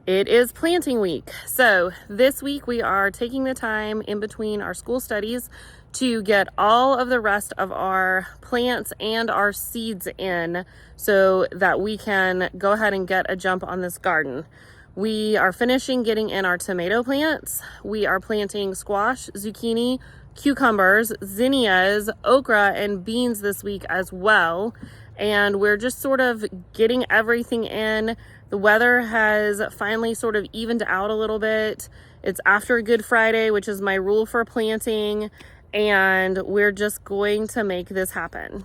It is planting week. So this week we are taking the time in between our school studies to get all of the rest of our plants and our seeds in so that we can go ahead and get a jump on this garden. We are finishing getting in our tomato plants. We are planting squash, zucchini, cucumbers, zinnias, okra, and beans this week as well. And we're just sort of getting everything in. The weather has finally sort of evened out a little bit. It's after Good Friday, which is my rule for planting, and we're just going to make this happen.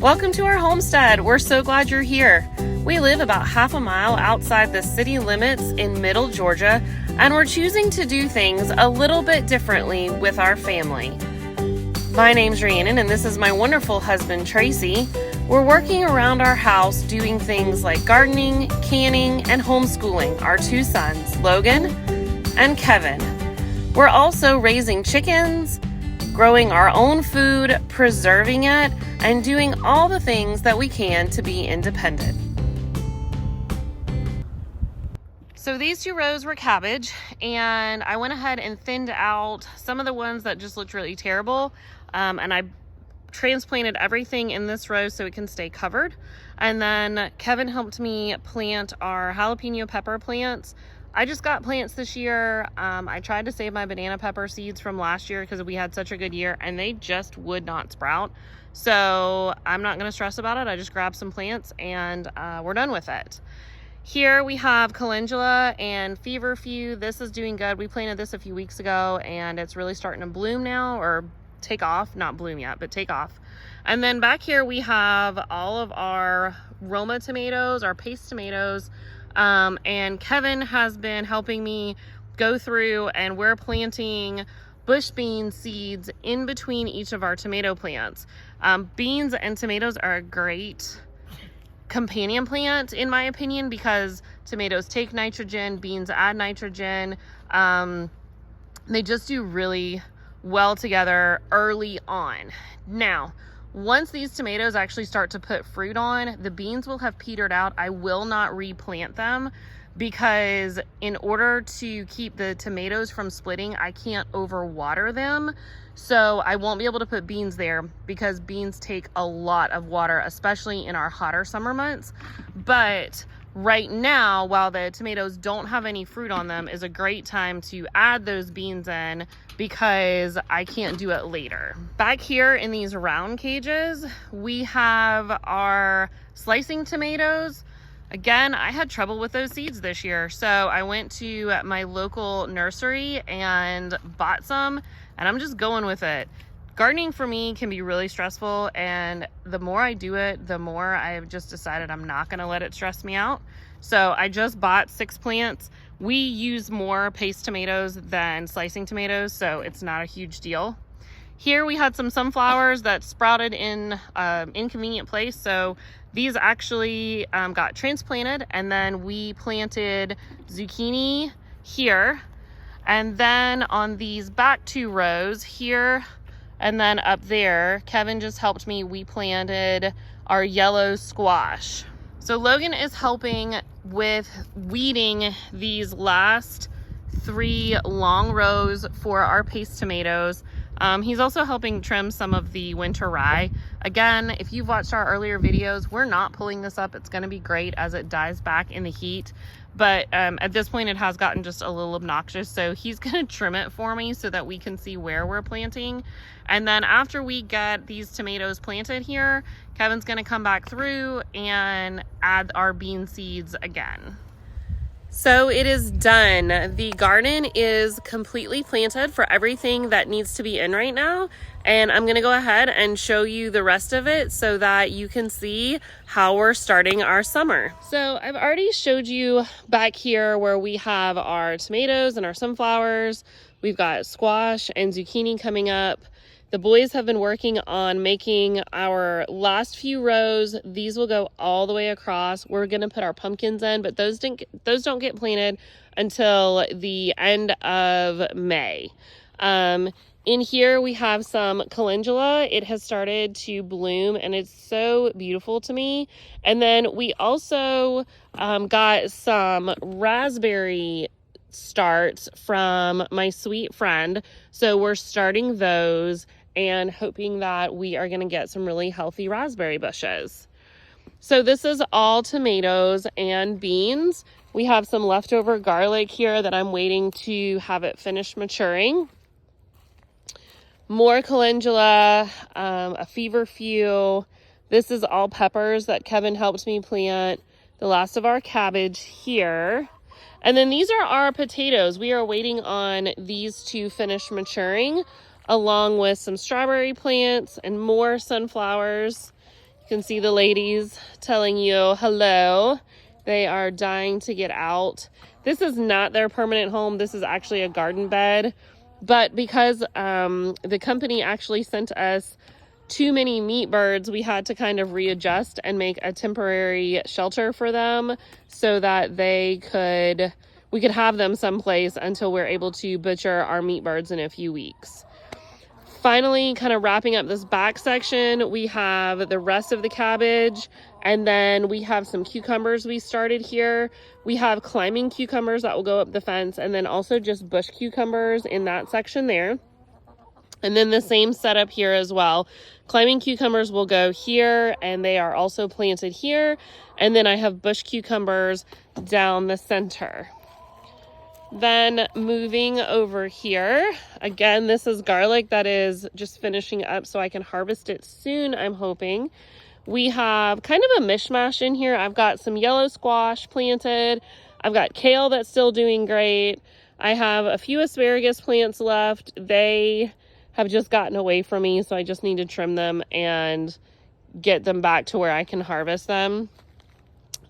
Welcome to our homestead. We're so glad you're here. We live about half a mile outside the city limits in Middle Georgia, and we're choosing to do things a little bit differently with our family. My name's Rhiannon, and this is my wonderful husband, Tracy. We're working around our house doing things like gardening, canning, and homeschooling our two sons, Logan and Kevin. We're also raising chickens, growing our own food, preserving it, and doing all the things that we can to be independent. So these two rows were cabbage, and I went ahead and thinned out some of the ones that just looked really terrible, and I transplanted everything in this row so it can stay covered. And then Kevin helped me plant our jalapeno pepper plants. I just got plants this year. I tried to save my banana pepper seeds from last year because we had such a good year and they just would not sprout. So I'm not going to stress about it. I just grabbed some plants and we're done with it. Here we have calendula and feverfew. This is doing good. We planted this a few weeks ago and it's really starting to bloom now, or take off, not bloom yet, but take off. And then back here we have all of our Roma tomatoes, our paste tomatoes, and Kevin has been helping me go through, and we're planting bush bean seeds in between each of our tomato plants. Beans and tomatoes are a great companion plant in my opinion, because tomatoes take nitrogen, beans add nitrogen. They just do really well together early on. Now, once these tomatoes actually start to put fruit on, the beans will have petered out. I will not replant them because in order to keep the tomatoes from splitting, I can't overwater them. So I won't be able to put beans there because beans take a lot of water, especially in our hotter summer months. But right now, while the tomatoes don't have any fruit on them, is a great time to add those beans in because I can't do it later. Back here in these round cages, we have our slicing tomatoes. Again, I had trouble with those seeds this year, so I went to my local nursery and bought some, and I'm just going with it. Gardening for me can be really stressful, and the more I do it, the more I've just decided I'm not gonna let it stress me out. So I just bought 6 plants. We use more paste tomatoes than slicing tomatoes, so it's not a huge deal. Here we had some sunflowers that sprouted in an inconvenient place, so these actually got transplanted, and then we planted zucchini here, and then on these back 2 rows here and then up there, Kevin just helped me. We planted our yellow squash. So Logan is helping with weeding these last 3 long rows for our paste tomatoes. He's also helping trim some of the winter rye. Again, if you've watched our earlier videos, we're not pulling this up. It's going to be great as it dies back in the heat. But at this point, it has gotten just a little obnoxious. So he's going to trim it for me so that we can see where we're planting. And then after we get these tomatoes planted here, Kevin's going to come back through and add our bean seeds again. So it is done. The garden is completely planted for everything that needs to be in right now. And I'm gonna go ahead and show you the rest of it so that you can see how we're starting our summer. So I've already showed you back here where we have our tomatoes and our sunflowers. We've got squash and zucchini coming up. The boys have been working on making our last few rows. These will go all the way across. We're gonna put our pumpkins in, but those don't get planted until the end of May. In here we have some calendula. It has started to bloom and it's so beautiful to me. And then we also got some raspberry starts from my sweet friend. So we're starting those and hoping that we are going to get some really healthy raspberry bushes. So this is all tomatoes and beans. We have some leftover garlic here that I'm waiting to have it finish maturing. More calendula, a feverfew. This is all peppers that Kevin helped me plant. The last of our cabbage here. And then these are our potatoes. We are waiting on these to finish maturing, along with some strawberry plants and more sunflowers. You can see the ladies telling you hello. They are dying to get out. This is not their permanent home. This is actually a garden bed. But because the company actually sent us too many meat birds, we had to kind of readjust and make a temporary shelter for them so that we could have them someplace until we're able to butcher our meat birds in a few weeks. Finally, kind of wrapping up this back section, we have the rest of the cabbage, and then we have some cucumbers we started here. We have climbing cucumbers that will go up the fence, and then also just bush cucumbers in that section there. And then the same setup here as well. Climbing cucumbers will go here, and they are also planted here. And then I have bush cucumbers down the center. Then moving over here, again, this is garlic that is just finishing up so I can harvest it soon, I'm hoping. We have kind of a mishmash in here. I've got some yellow squash planted. I've got kale that's still doing great. I have a few asparagus plants left. They have just gotten away from me, so I just need to trim them and get them back to where I can harvest them.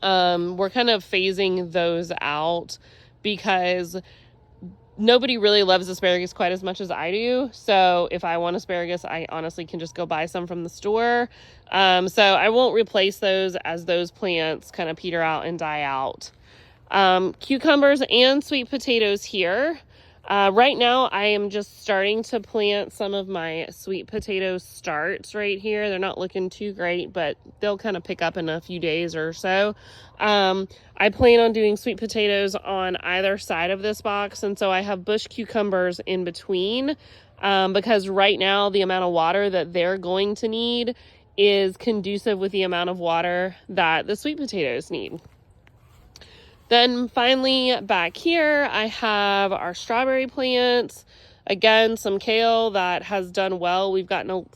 We're kind of phasing those out because nobody really loves asparagus quite as much as I do. So if I want asparagus, I honestly can just go buy some from the store. So I won't replace those as those plants kind of peter out and die out. Cucumbers and sweet potatoes here. Right now I am just starting to plant some of my sweet potato starts right here. They're not looking too great, but they'll kind of pick up in a few days or so. I plan on doing sweet potatoes on either side of this box, and so I have bush cucumbers in between, because right now the amount of water that they're going to need is conducive with the amount of water that the sweet potatoes need. Then finally back here, I have our strawberry plants. Again, some kale that has done well. We've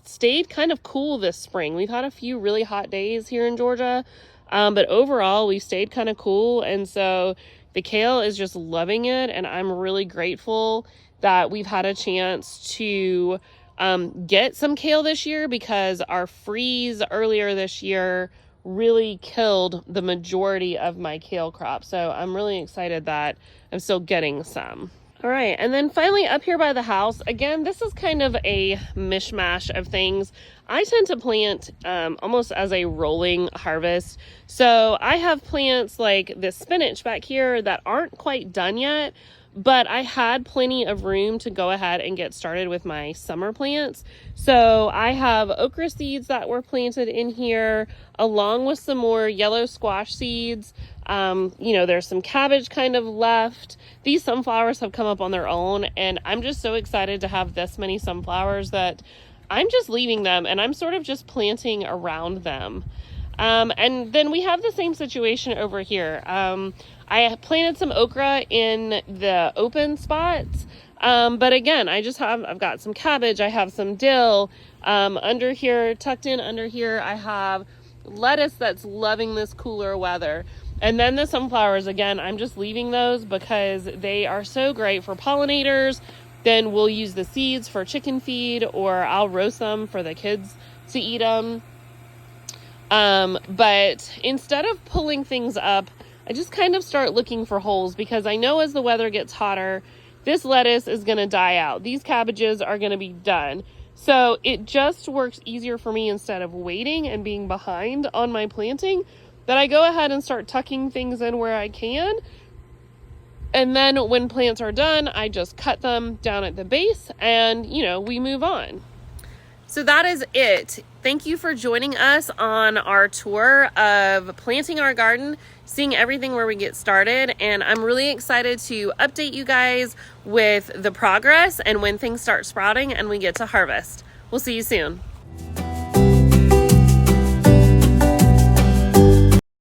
stayed kind of cool this spring. We've had a few really hot days here in Georgia, but overall we stayed kind of cool. And so the kale is just loving it. And I'm really grateful that we've had a chance to get some kale this year, because our freeze earlier this year really killed the majority of my kale crop. So I'm really excited that I'm still getting some. All right, and then finally up here by the house, again, this is kind of a mishmash of things. I tend to plant almost as a rolling harvest. So I have plants like this spinach back here that aren't quite done yet, but I had plenty of room to go ahead and get started with my summer plants. So I have okra seeds that were planted in here, along with some more yellow squash seeds. There's some cabbage kind of left. These sunflowers have come up on their own, and I'm just so excited to have this many sunflowers that I'm just leaving them, and I'm sort of just planting around them. And then we have the same situation over here. I planted some okra in the open spots. But again, I've got some cabbage. I have some dill, under here, tucked in under here. I have lettuce that's loving this cooler weather. And then the sunflowers, again, I'm just leaving those because they are so great for pollinators. Then we'll use the seeds for chicken feed, or I'll roast them for the kids to eat them. But instead of pulling things up, I just kind of start looking for holes, because I know as the weather gets hotter, this lettuce is going to die out. These cabbages are going to be done. So it just works easier for me, instead of waiting and being behind on my planting, that I go ahead and start tucking things in where I can. And then when plants are done, I just cut them down at the base and, you know, we move on. So that is it. Thank you for joining us on our tour of planting our garden, seeing everything where we get started. And I'm really excited to update you guys with the progress and when things start sprouting and we get to harvest. We'll see you soon.